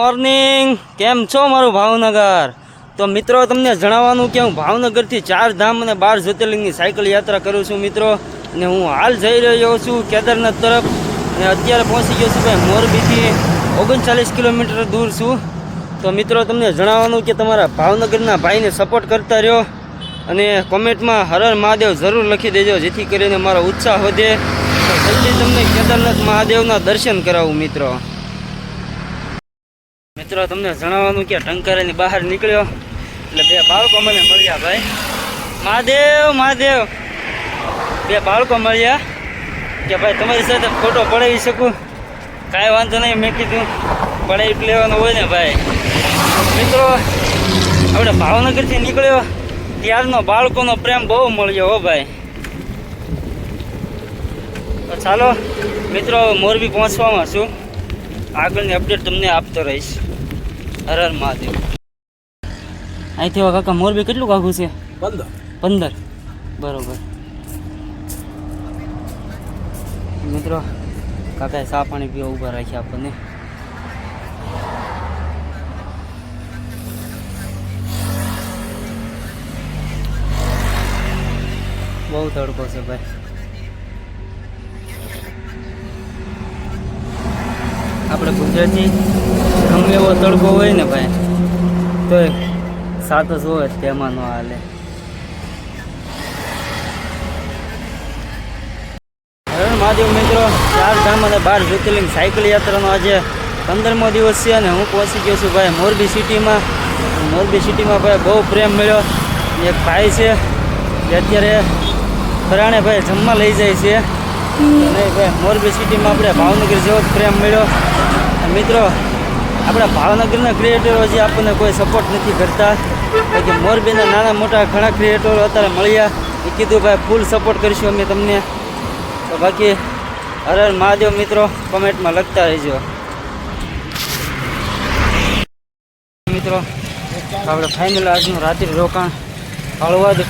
Morning, કેમ છો મારું ભાવનગર? તો મિત્રો તમને જણાવવાનું કે હું ભાવનગરથી 4 ધામ અને 12 જ્યોતિર્લિંગની સાયકલ યાત્રા કરું છું મિત્રો. અને હું હાલ જઈ રહ્યો છું કેદારનાથ તરફ અને અત્યારે પહોંચી ગયો છું ભાઈ મોરબીથી 39 કિલોમીટર દૂર છું. તો મિત્રો તમને જણાવવાનું કે તમારા ભાવનગરના ભાઈને સપોર્ટ કરતા રહ્યો અને કોમેન્ટમાં હર હર મહાદેવ જરૂર લખી દેજો, જેથી કરીને મારો ઉત્સાહ વધે. તો જલ્દી તમને કેદારનાથ મહાદેવના દર્શન કરાવું મિત્રો. તમને જણાવવાનું કે ટંકારાની બહાર નીકળ્યો એટલે 2 બાળકો મને મળ્યા ભાઈ. મહાદેવ મહાદેવ 2 બાળકો મળ્યા કે ભાઈ તમારી સાથે ફોટો પડાવી શકું? કાંઈ વાંધો નહીં, મેં કીધું પડાવી લેવાનો હોય ને ભાઈ. મિત્રો આપણે ભાવનગરથી નીકળ્યો ત્યારનો બાળકોનો પ્રેમ બહુ મળ્યો હો ભાઈ. તો ચાલો મિત્રો મોરબી પહોંચવામાં છું, આગળની અપડેટ તમને આપતો રહીશ. હર હર મહાદેવ. અહીંથી કાકા મોરબી કેટલું આઘું છે? 15 બરોબર. મિત્રો કાકાએ ચા પાણી પીવા ઊભા રાખ્યા આપણને. બહુ તડકો છે ભાઈ. આપણે ગુજરાતી ગમે એવો તડકો હોય ને ભાઈ તો સાત જ હોય, તેમાં ન હાલે. હર મહાદેવ મિત્રો, 4 ધામ અને 12 જ્યોતિર્લિંગ સાયકલ યાત્રાનો આજે 15મો દિવસ છે અને હું પહોંચી ગયો છું ભાઈ મોરબી સિટીમાં. મોરબી સિટીમાં ભાઈ બહુ પ્રેમ મળ્યો. એક ભાઈ છે જે અત્યારે ફરાણે ભાઈ જમવા લઈ જાય છે. નહીં ભાઈ, મોરબી સિટીમાં આપણે ભાવનગર જેવો જ પ્રેમ મળ્યો. મિત્રો આપણા ભાવનગરના ક્રિએટરો હજી આપણને કોઈ સપોર્ટ નથી કરતા, કે મોરબીના નાના મોટા ઘણા ક્રિએટરો અત્યારે મળ્યા. એ કીધું ભાઈ ફૂલ સપોર્ટ કરીશું અમે તમને. તો બાકી હર હર મહાદેવ મિત્રો, કોમેન્ટમાં લખતા રહેજો મિત્રો. આપણે ફાઇનલ આજનું રાત્રિ રોકાણ હળવદ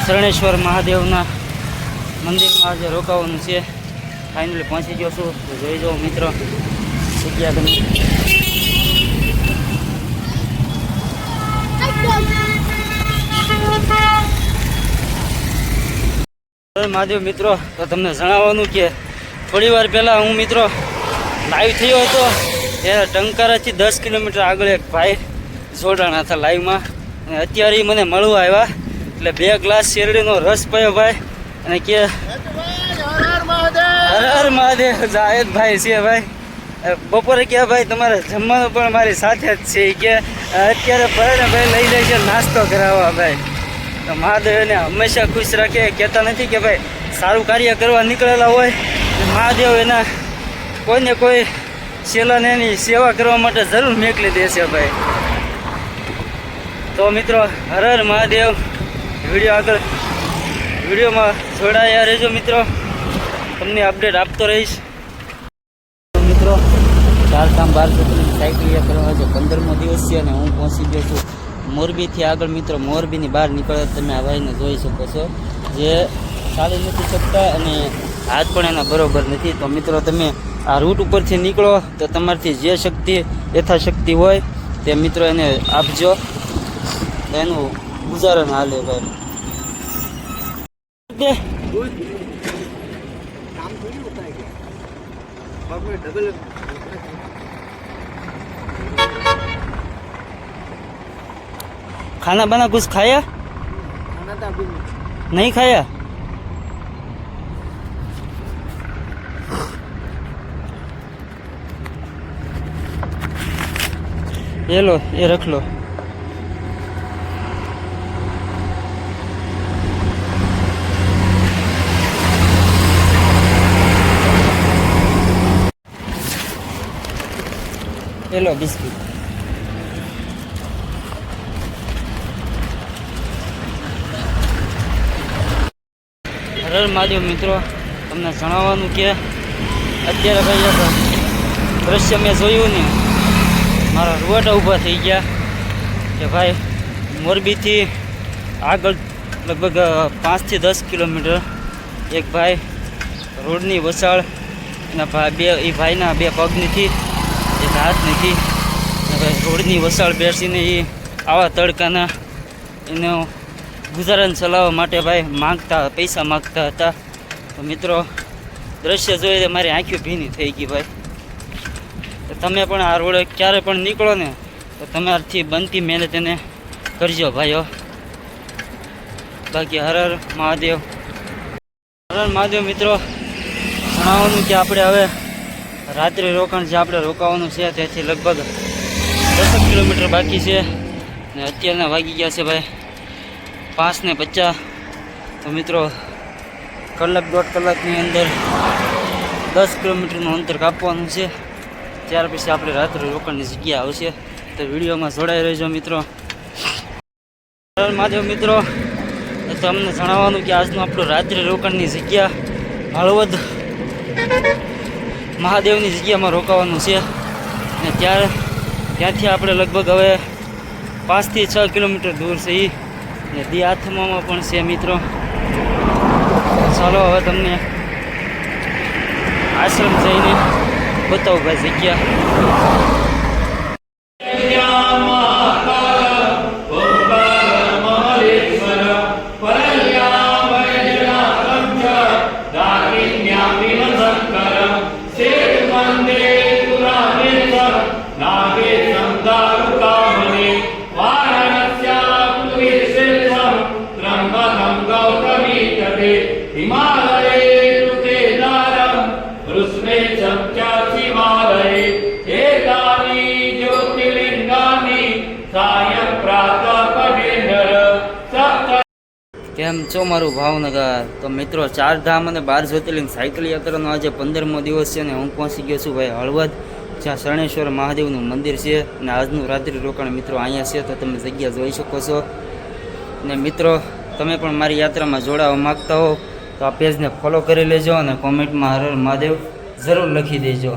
શરણેશ્વર મહાદેવના મંદિરમાં આજે રોકાવાનું છે. ફાઇનલી પહોંચી ગયો છું, તો જોઈ જાઓ મિત્રો જગ્યા તમે. મહાદેવ મિત્રો, તો તમને જણાવવાનું કે થોડી વાર પહેલાં હું મિત્રો લાઈવ થયો હતો ત્યારે ટંકારાથી 10 કિલોમીટર આગળ એક ભાઈ જોડાણા હતા લાઈવમાં, અને અત્યારે મને મળવા આવ્યા. એટલે 2 ગ્લાસ શેરડીનો રસ પીયો ભાઈ અને કે હર હર મહાદેવ. જાહેદ ભાઈ છે ભાઈ. બપોરે કે ભાઈ તમારે જમવાનું પણ મારી સાથે જ છે કે અત્યારે ભાઈને ભાઈ લઈ જાય છે નાસ્તો કરાવવા ભાઈ. તો મહાદેવને હંમેશા ખુશ રાખે. કહેતા નથી કે ભાઈ સારું કાર્ય કરવા નીકળેલા હોય મહાદેવ એના કોઈને કોઈ શેલાને એની સેવા કરવા માટે જરૂર મોકલી દેશે ભાઈ. તો મિત્રો હર હર મહાદેવ. વિડીયોમાં જોડાયા રહેજો મિત્રો, તમને અપડેટ આપતો રહીશ. મિત્રો 4 ધામ 12 જ્યોતિર્લિંગ સાયકલ યાત્રા આજે 15મો દિવસ છે અને હું પહોંચી ગયો છું મોરબીથી આગળ. મિત્રો મોરબીની બહાર નીકળે તમે આ ભાઈને જોઈ શકો છો, જે ચાલી નથી શકતા અને હાથ પણ એના બરોબર નથી. તો મિત્રો તમે આ રૂટ ઉપરથી નીકળો તો તમારથી જે શક્તિ યથાશક્તિ હોય તે મિત્રો એને આપજો, એનું ગુજારણ હાલે ભાઈ. खाना बना कुछ खाया? खाना था अभी नहीं खाया. ये लो, ये रख लो. ये लो बिस्किट. હર હર મહાદેવ મિત્રો, તમને જણાવવાનું કે અત્યારે ભાઈ એક દ્રશ્ય મેં જોયું ને મારા રૂવાટા ઊભા થઈ ગયા કે ભાઈ મોરબીથી આગળ લગભગ 5 થી 10 કિલોમીટર એક ભાઈ રોડની વસાળ એના બે એ ભાઈના બે પગ નથી, એક હાથ નથી, હવે રોડની વસાળ બેસીને એ આવા તડકાના એનું ગુજરાન ચલાવવા માટે ભાઈ પૈસા માગતા હતા. તો મિત્રો દ્રશ્ય જોઈને મારી આંખો ભીની થઈ ગઈ ભાઈ. તો તમે પણ આ રોડે ક્યારે પણ નીકળો ને તો તમારાથી બનતી મહેનત એને કરજો ભાઈઓ. બાકી હર હર મહાદેવ. હર હર મહાદેવ મિત્રો. જણાવવાનું કે આપણે હવે રાત્રે રોકાણ જે આપણે રોકાવાનું છે ત્યાંથી લગભગ 10 કિલોમીટર બાકી છે ને અત્યારના વાગી ગયા છે ભાઈ 5:50. તો મિત્રો કલાક 1.5 કલાકની અંદર 10 કિલોમીટરનું અંતર કાપવાનું છે. ત્યાર પછી આપણે રાત્રે રોકાણની જગ્યા આવશે. તો વિડીયોમાં જોડાઈ રહેજો મિત્રો. મહાદેવ મિત્રો, તમને જણાવવાનું કે આજનું આપણું રાત્રે રોકાણની જગ્યા હળવદ મહાદેવની જગ્યામાં રોકાવાનું છે. અને ત્યાંથી આપણે લગભગ હવે 5 થી 6 કિલોમીટર દૂર છે એ ને દી આથમામાં પણ છે મિત્રો. ચાલો હવે તમને આશ્રમ જઈને બતાવું ભાઈ જગ્યા. કેમ છો મારું ભાવનગર? તો મિત્રો 4 ધામ અને 12 જ્યોતિર્લિંગ સાયકલ યાત્રાનો આજે 15મો દિવસ છે ને હું પહોંચી ગયો છું ભાઈ હળવદ, જ્યાં શરણેશ્વર મહાદેવનું મંદિર છે. અને આજનું રાત્રિ રોકાણ મિત્રો અહીંયા છે. તો તમે જગ્યા જોઈ શકો છો. ને મિત્રો તમે પણ મારી યાત્રામાં જોડાવા માગતા હો તો આ પેજને ફોલો કરી લેજો અને કોમેન્ટમાં હર હર મહાદેવ જરૂર લખી દેજો.